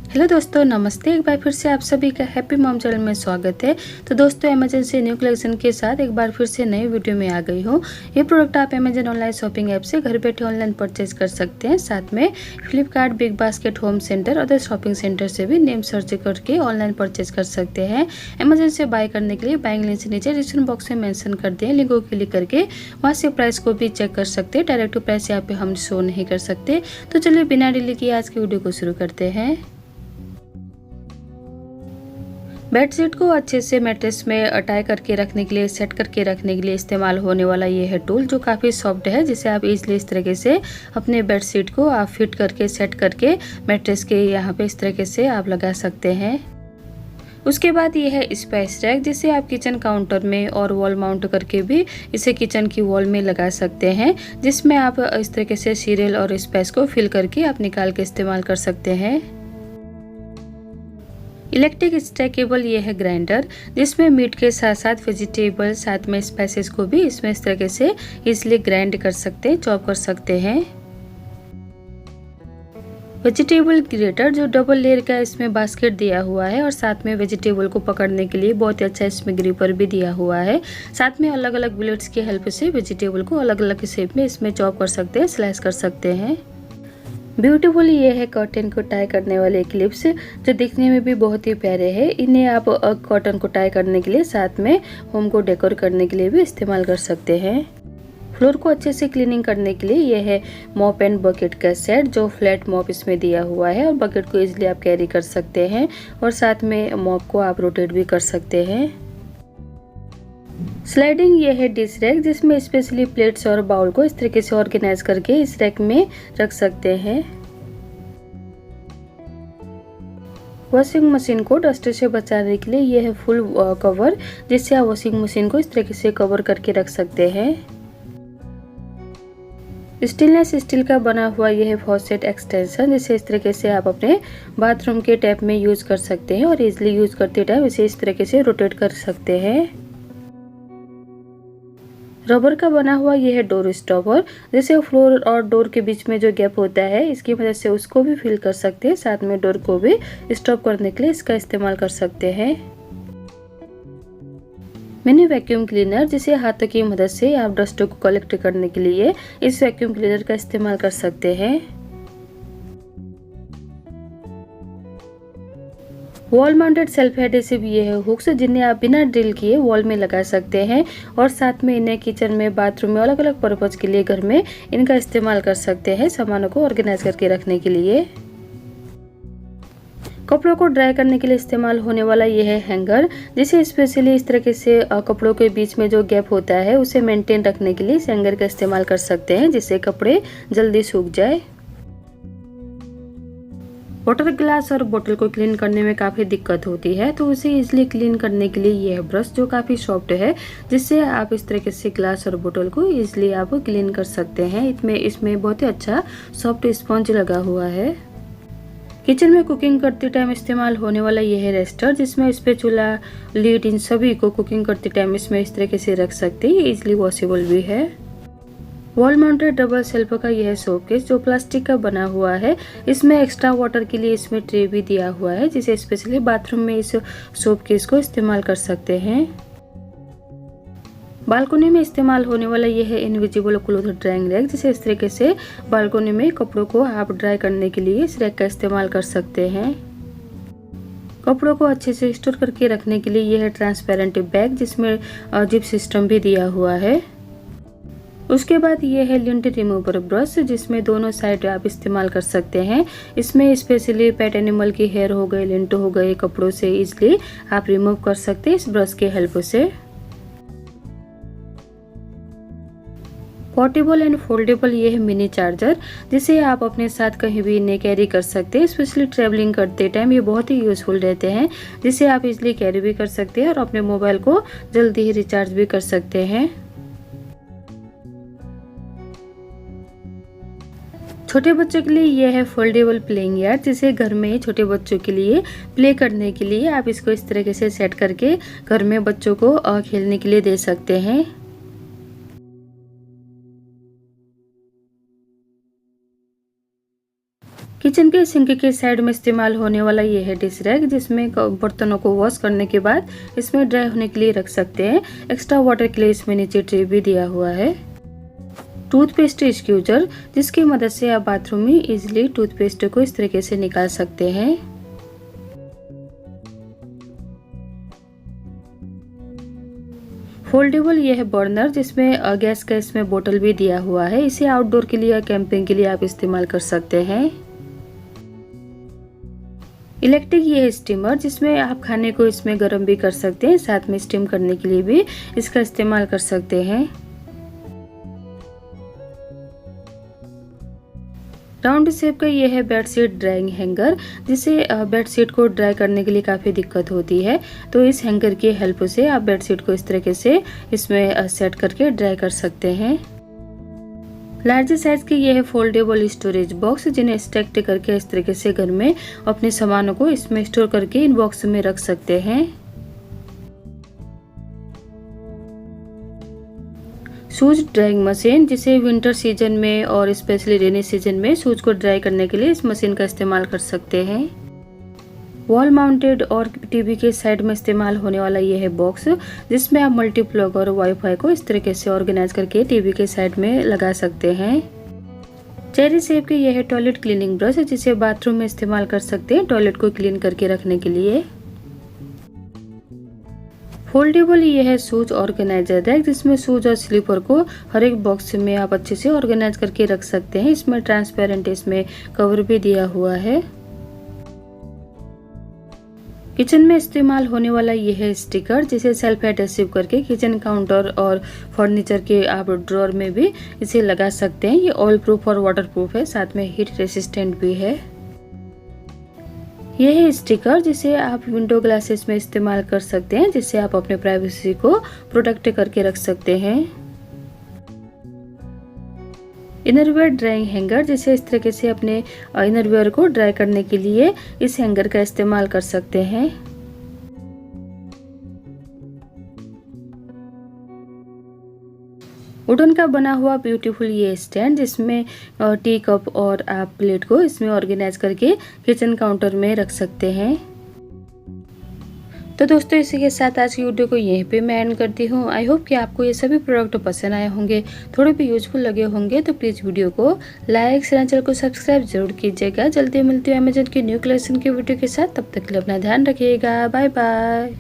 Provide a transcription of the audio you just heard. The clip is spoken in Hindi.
हेलो दोस्तों, नमस्ते। एक बार फिर से आप सभी का हैप्पी मॉम चैनल में स्वागत है। तो दोस्तों, अमेजन से न्यू कलेक्शन के साथ एक बार फिर से नए वीडियो में आ गई हूँ। ये प्रोडक्ट आप अमेजन ऑनलाइन शॉपिंग ऐप से घर बैठे ऑनलाइन परचेज कर सकते हैं। साथ में Flipkart, big basket, home centre, other shopping centre से भी नेम सर्च करके ऑनलाइन परचेज कर सकते हैं। अमेजन से बाय करने के लिए बाइंग लिंक से नीचे डिस्क्रिप्शन बॉक्स में मेंशन कर दिए, लिंक को क्लिक करके वहाँ से प्राइस को भी चेक कर सकते हैं। डायरेक्ट प्राइस यहाँ पे हम शो नहीं कर सकते। तो चलिए बिना डिले किए आज की वीडियो को शुरू करते हैं। बेडशीट को अच्छे से मैट्रेस में अटाई करके रखने के लिए, सेट करके रखने के लिए इस्तेमाल होने वाला ये है टूल, जो काफ़ी सॉफ्ट है, जिसे आप इजीली इस तरीके से अपने बेडशीट को आप फिट करके सेट करके मैट्रेस के यहाँ पे इस तरीके से आप लगा सकते हैं। उसके बाद ये है स्पाइस रैक, जिसे आप किचन काउंटर में और वॉल माउंट करके भी इसे किचन की वॉल में लगा सकते हैं, जिसमें आप इस तरीके से सीरियल और स्पाइस को फिल करके आप निकाल के इस्तेमाल कर सकते हैं। इलेक्ट्रिक स्टैकेबल ये है ग्राइंडर, जिसमें मीट के साथ साथ वेजिटेबल, साथ में स्पाइसेस को भी इसमें इस तरीके से इजीली ग्राइंड कर सकते हैं, चॉप कर सकते हैं। वेजिटेबल ग्रेटर, जो डबल लेयर का इसमें बास्केट दिया हुआ है और साथ में वेजिटेबल को पकड़ने के लिए बहुत ही अच्छा इसमें ग्रिपर भी दिया हुआ है। साथ में अलग अलग ब्लेड्स की हेल्प से वेजिटेबल को अलग अलग शेप में इसमें चॉप कर सकते हैं, स्लाइस कर सकते हैं। ब्यूटीफुल ये है कॉटन को टाई करने वाले क्लिप्स, जो दिखने में भी बहुत ही प्यारे हैं। इन्हें आप कॉटन को टाई करने के लिए, साथ में होम को डेकोर करने के लिए भी इस्तेमाल कर सकते हैं। फ्लोर को अच्छे से क्लीनिंग करने के लिए यह है मॉप एंड बकेट का सेट, जो फ्लैट मॉप इसमें दिया हुआ है और बकेट को इजीली आप कैरी कर सकते हैं और साथ में मॉप को आप रोटेट भी कर सकते हैं। स्लाइडिंग ये है डिश रैक, जिसमें स्पेशली प्लेट्स और बाउल को इस तरीके से ऑर्गेनाइज करके इस रैक में रख सकते हैं। वॉशिंग मशीन को डस्ट से बचाने के लिए यह है फुल कवर, जिससे आप वॉशिंग मशीन को इस तरीके से कवर करके रख सकते हैं। स्टेनलेस स्टील का बना हुआ यह है फॉसेट एक्सटेंशन, जिसे इस तरीके से आप अपने बाथरूम के टैप में यूज कर सकते हैं और इजीली यूज करते टाइम इसे इस तरीके से रोटेट कर सकते हैं। रबर का बना हुआ यह है डोर स्टॉपर, जिसे फ्लोर और डोर के बीच में जो गैप होता है, इसकी वजह से उसको भी फिल कर सकते हैं। साथ में डोर को भी स्टॉप करने के लिए इसका इस्तेमाल कर सकते हैं। मिनी वैक्यूम क्लीनर, जिसे हाथों की मदद से आप डस्ट को कलेक्ट करने के लिए इस वैक्यूम क्लीनर का इस्तेमाल कर सकते हैं। वॉल माउंटेड सेल्फ एडेसिव ये है हुक्स, जिन्हें आप बिना ड्रिल किए वॉल में लगा सकते हैं और साथ में इन्हें किचन में, बाथरूम में, अलग अलग पर्पज के लिए घर में इनका इस्तेमाल कर सकते हैं, सामानों को ऑर्गेनाइज करके रखने के लिए। कपड़ों को ड्राई करने के लिए इस्तेमाल होने वाला यह है हैंगर, जिसे स्पेशली इस तरीके से कपड़ों के बीच में जो गैप होता है उसे मेंटेन रखने के लिए इस हैंगर का इस्तेमाल कर सकते हैं, जिससे कपड़े जल्दी सूख जाए। वाटर ग्लास और बोतल को क्लीन करने में काफ़ी दिक्कत होती है, तो उसे इजीली क्लीन करने के लिए यह है ब्रश, जो काफ़ी सॉफ्ट है, जिससे आप इस तरीके से ग्लास और बोतल को इजीली आप क्लीन कर सकते हैं। इसमें बहुत ही अच्छा सॉफ्ट स्पंज लगा हुआ है। किचन में कुकिंग करते टाइम इस्तेमाल होने वाला यह है रेस्टर, जिसमें स्पैचुला, लीड, इन सभी को कुकिंग करते टाइम इसमें इस तरीके से रख सकते हैं। इजीली वॉशेबल भी है। वॉल माउंटेड डबल शेल्फ का यह शोकेस, जो प्लास्टिक का बना हुआ है, इसमें एक्स्ट्रा वाटर के लिए इसमें ट्रे भी दिया हुआ है, जिसे स्पेशली बाथरूम में इस शोकेस को इस्तेमाल कर सकते हैं। बालकोनी में इस्तेमाल होने वाला यह है इनविजिबल क्लोथ ड्राइंग रैक, जिसे इस तरीके से बालकोनी में कपड़ों को आप ड्राई करने के लिए इस रैक का इस्तेमाल कर सकते हैं। कपड़ों को अच्छे से स्टोर करके रखने के लिए यह है ट्रांसपेरेंट बैग, जिसमें जिप सिस्टम भी दिया हुआ है। उसके बाद ये है लिंट रिमूवर ब्रश, जिसमें दोनों साइड आप इस्तेमाल कर सकते हैं। इसमें स्पेशली पेट एनिमल की हेयर हो गए, लिंट हो गए, कपड़ों से इजीली आप रिमूव कर सकते हैं इस ब्रश के हेल्प से। पोर्टेबल एंड फोल्डेबल ये है मिनी चार्जर, जिसे आप अपने साथ कहीं भी इन्हें कैरी कर सकते हैं। स्पेशली ट्रैवलिंग करते टाइम ये बहुत ही यूजफुल रहते हैं, जिसे आप इजीली कैरी भी कर सकते हैं और अपने मोबाइल को जल्दी ही रिचार्ज भी कर सकते हैं। छोटे बच्चों के लिए यह है फोल्डेबल प्लेइंग यार्ड, जिसे घर में छोटे बच्चों के लिए प्ले करने के लिए आप इसको इस तरीके से सेट करके घर में बच्चों को खेलने के लिए दे सकते हैं। किचन के सिंक के साइड में इस्तेमाल होने वाला ये है डिश रैक, जिसमें बर्तनों को वॉश करने के बाद इसमें ड्राई होने के लिए रख सकते हैं। एक्स्ट्रा वाटर के लिए इसमें नीचे ट्रे भी दिया हुआ है। टूथपेस्ट स्क्यूजर, जिसकी मदद से आप बाथरूम में इजीली टूथपेस्ट को इस तरीके से निकाल सकते हैं। फोल्डेबल यह है बर्नर, जिसमें गैस का इसमें बोतल भी दिया हुआ है। इसे आउटडोर के लिए या कैंपिंग के लिए आप इस्तेमाल कर सकते हैं। इलेक्ट्रिक ये है स्टीमर, जिसमें आप खाने को इसमें गर्म भी कर सकते हैं, साथ में स्टीम करने के लिए भी इसका इस्तेमाल कर सकते हैं। राउंड शेप का ये है बेडशीट ड्राइंग हैंगर, जिसे बेडशीट को ड्राई करने के लिए काफ़ी दिक्कत होती है, तो इस हैंगर की हेल्प से आप बेडशीट को इस तरीके से इसमें सेट करके ड्राई कर सकते हैं। लार्ज साइज के ये है फोल्डेबल स्टोरेज बॉक्स, जिन्हें स्टैक करके इस तरीके से घर में अपने सामानों को इसमें स्टोर करके इन बॉक्स में रख सकते हैं। शूज ड्राइंग मशीन, जिसे विंटर सीजन में और स्पेशली रेनी सीजन में शूज को ड्राई करने के लिए इस मशीन का इस्तेमाल कर सकते हैं। वॉल माउंटेड और टीवी के साइड में इस्तेमाल होने वाला ये है बॉक्स, जिसमें आप मल्टीप्लग और वाईफाई को इस तरीके से ऑर्गेनाइज करके टीवी के साइड में लगा सकते हैं। चेरी शेप के ये है टॉयलेट क्लीनिंग ब्रश, जिसे बाथरूम में इस्तेमाल कर सकते हैं टॉयलेट को क्लीन करके रखने के लिए। फोल्डेबल ये है शूज ऑर्गेनाइजर रैक, जिसमें शूज और स्लीपर को हर एक बॉक्स में आप अच्छे से ऑर्गेनाइज करके रख सकते हैं। इसमें ट्रांसपेरेंट इसमें कवर भी दिया हुआ है। किचन में इस्तेमाल होने वाला ये है स्टिकर, जिसे सेल्फ एडहेसिव करके किचन काउंटर और फर्नीचर के आप ड्रॉर में भी इसे लगा सकते हैं। ये ऑयल प्रूफ और वाटर प्रूफ है, साथ में हीट रेसिस्टेंट भी है। यह है स्टिकर, जिसे आप विंडो ग्लासेस में इस्तेमाल कर सकते हैं, जिससे आप अपने प्राइवेसी को प्रोटेक्ट करके रख सकते हैं। इनरवेयर ड्राइंग हैंगर, जिसे इस तरीके से अपने इनरवेयर को ड्राई करने के लिए इस हैंगर का इस्तेमाल कर सकते हैं। वुडन का बना हुआ ब्यूटीफुल ये स्टैंड, जिसमें टी कप और आप प्लेट को इसमें ऑर्गेनाइज करके किचन काउंटर में रख सकते हैं। तो दोस्तों, इसी के साथ आज की वीडियो को यहीं पे मैं एंड करती हूँ। आई होप कि आपको ये सभी प्रोडक्ट पसंद आए होंगे, थोड़े भी यूजफुल लगे होंगे। तो प्लीज़ वीडियो को लाइक, चैनल को सब्सक्राइब जरूर कीजिएगा। जल्दी मिलती हूँ अमेजन की न्यू कलेक्शन की वीडियो के साथ। तब तक के लिए अपना ध्यान रखिएगा। Bye bye.